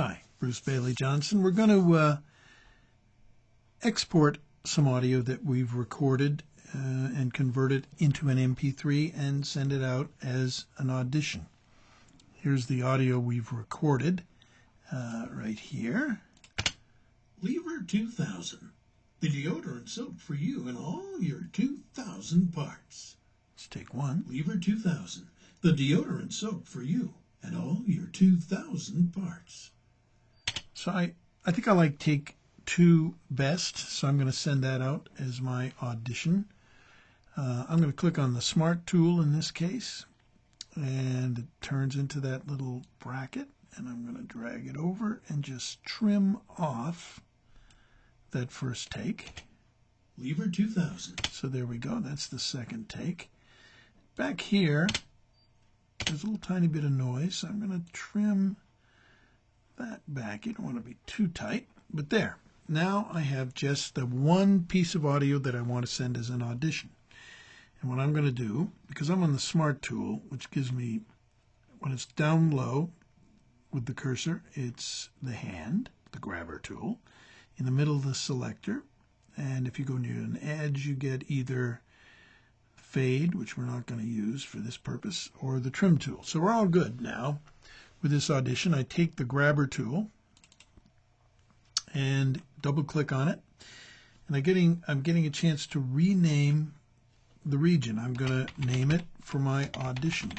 Hi, Bruce Bailey Johnson. We're going to export some audio that we've recorded and convert it into an MP3 and send it out as an audition. Here's the audio we've recorded right here. Lever 2000, the deodorant soap for you and all your 2,000 parts. Let's take one. Lever 2000, the deodorant soap for you and all your 2,000 parts. So I think I like take two best, so I'm going to send that out as my audition. I'm going to click on the Smart tool in this case, and it turns into that little bracket, and I'm going to drag it over and just trim off that first take. Lever 2000. So there we go. That's the second take. Back here, there's a little tiny bit of noise, so I'm going to trim that back. You don't want to be too tight, but there. Now I have just the one piece of audio that I want to send as an audition. And what I'm going to do, because I'm on the Smart tool, which gives me, when it's down low with the cursor, it's the hand, the grabber tool. In the middle, the selector. And if you go near an edge, you get either fade, which we're not going to use for this purpose, or the trim tool. So we're all good now. With this audition, I take the grabber tool and double click on it, and I'm getting a chance to rename the region. I'm going to name it for my audition.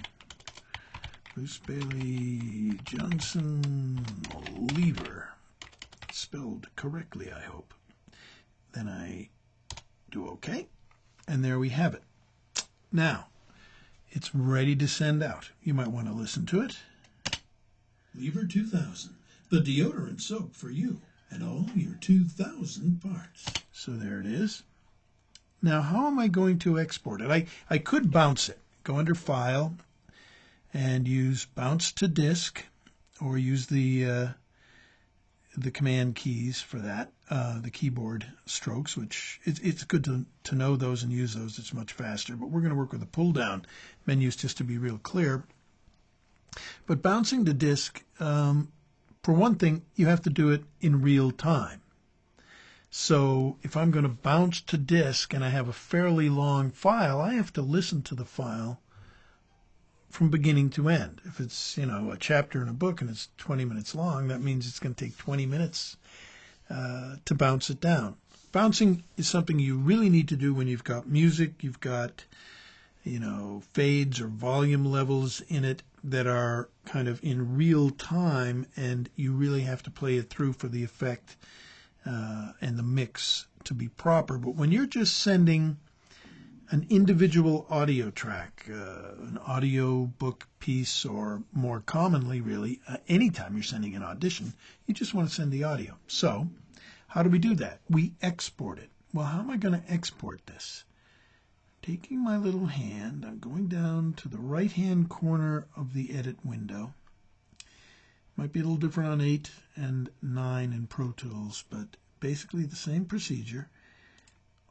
Bruce Bailey Johnson Lever, spelled correctly, I hope. Then I do OK, and there we have it. Now it's ready to send out. You might want to listen to it. Lever 2000, the deodorant soap for you and all your 2,000 parts. So there it is. Now, how am I going to export it? I could bounce it. Go under File and use Bounce to Disk, or use the command keys for that, the keyboard strokes, which it's good to know those and use those. It's much faster. But we're going to work with the pull-down menus just to be real clear. But bouncing to disk, for one thing, you have to do it in real time. So if I'm going to bounce to disk and I have a fairly long file, I have to listen to the file from beginning to end. If it's, a chapter in a book and it's 20 minutes long, that means it's going to take 20 minutes to bounce it down. Bouncing is something you really need to do when you've got music, you've got, fades or volume levels in it that are kind of in real time, and you really have to play it through for the effect and the mix to be proper. But when you're just sending an individual audio track, an audio book piece, or more commonly really, anytime you're sending an audition, you just want to send the audio. So how do we do that? We export it. Well, how am I going to export this? Taking my little hand, I'm going down to the right-hand corner of the edit window. Might be a little different on 8 and 9 in Pro Tools, but basically the same procedure.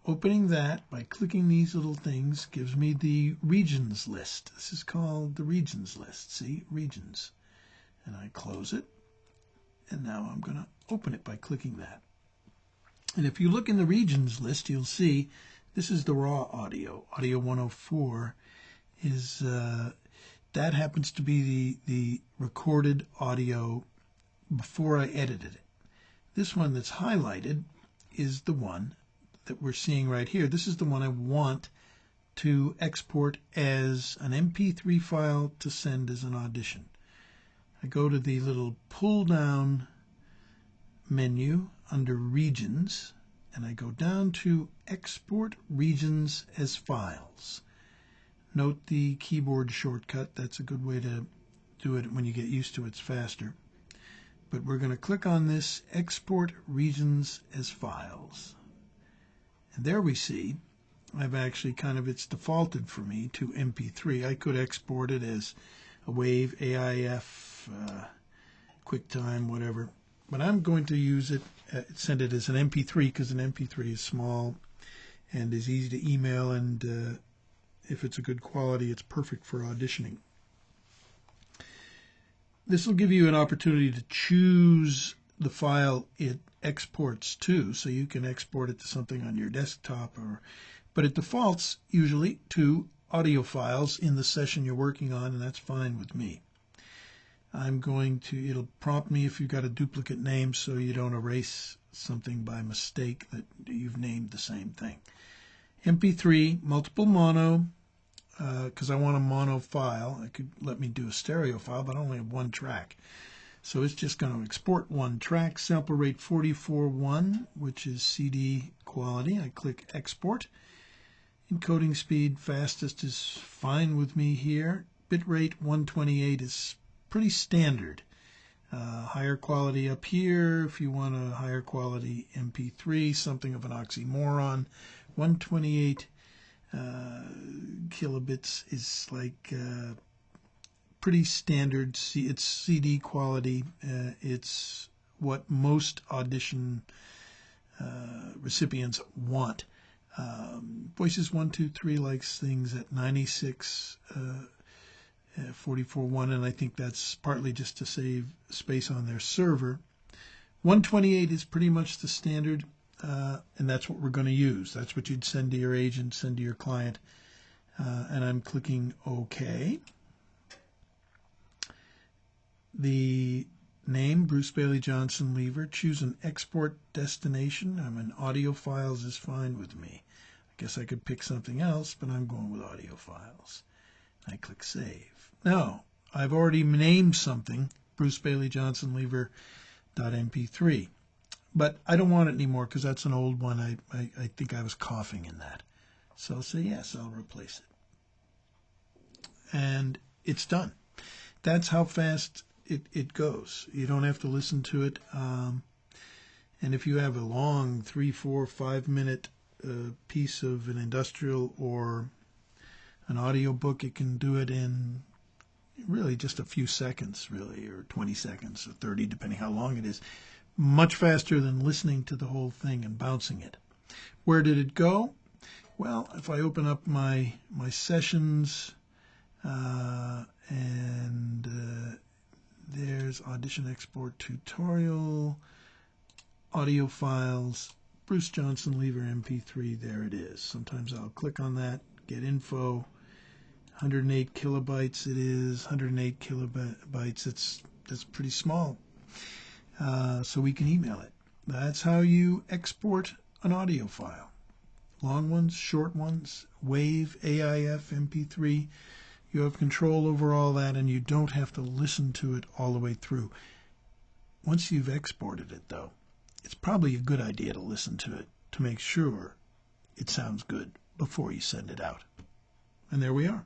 Opening that by clicking these little things gives me the regions list. This is called the regions list. See, regions. And I close it. And now I'm going to open it by clicking that. And if you look in the regions list, you'll see this is the raw audio. Audio 104 is, that happens to be the recorded audio before I edited it. This one that's highlighted is the one that we're seeing right here. This is the one I want to export as an MP3 file to send as an audition. I go to the little pull down menu under regions, and I go down to export regions as files. Note the keyboard shortcut. That's a good way to do it. When you get used to it, it's faster. But we're going to click on this export regions as files. And there we see I've actually it's defaulted for me to MP3. I could export it as a WAV, AIF, QuickTime, whatever. But I'm going to use it, send it as an MP3, because an MP3 is small and is easy to email, and if it's a good quality, it's perfect for auditioning. this will give you an opportunity to choose the file it exports to, so you can export it to something on your desktop, but it defaults usually to audio files in the session you're working on, and that's fine with me. It'll prompt me if you've got a duplicate name so you don't erase something by mistake that you've named the same thing. MP3, multiple mono, because I want a mono file. It could let me do a stereo file, but I only have one track. So it's just going to export one track, sample rate 44.1, which is CD quality. I click export. Encoding speed, fastest is fine with me here. Bitrate 128 is pretty standard. Higher quality up here if you want a higher quality MP3, something of an oxymoron. 128 kilobits is like pretty standard. It's CD quality. It's what most audition recipients want. Voices 123 likes things at 96, 44.1, and I think that's partly just to save space on their server. 128 is pretty much the standard, and that's what we're going to use. That's what you'd send to your agent, send to your client, and I'm clicking OK. The name, Bruce Bailey Johnson Lever. Choose an export destination. I'm in audio files is fine with me. I guess I could pick something else, but I'm going with audio files. I click Save. Now, I've already named something, Bruce Bailey Johnson Lever .mp3, but I don't want it anymore because that's an old one. I think I was coughing in that. So I'll say yes, I'll replace it. And it's done. That's how fast it goes. You don't have to listen to it. And if you have a long 3, 4, 5 minute piece of an industrial or an audio book, it can do it in really just a few seconds, really, or 20 seconds or 30, depending how long it is. Much faster than listening to the whole thing and bouncing it. Where did it go? Well, if I open up my sessions, there's Audition Export Tutorial, audio files, Bruce Johnson Lever MP3, there it is. Sometimes I'll click on that, get info, 108 kilobytes it is, 108 kilobytes, that's pretty small, so we can email it. That's how you export an audio file. Long ones, short ones, WAV, AIF, MP3. You have control over all that, and you don't have to listen to it all the way through. Once you've exported it, though, it's probably a good idea to listen to it to make sure it sounds good before you send it out. And there we are.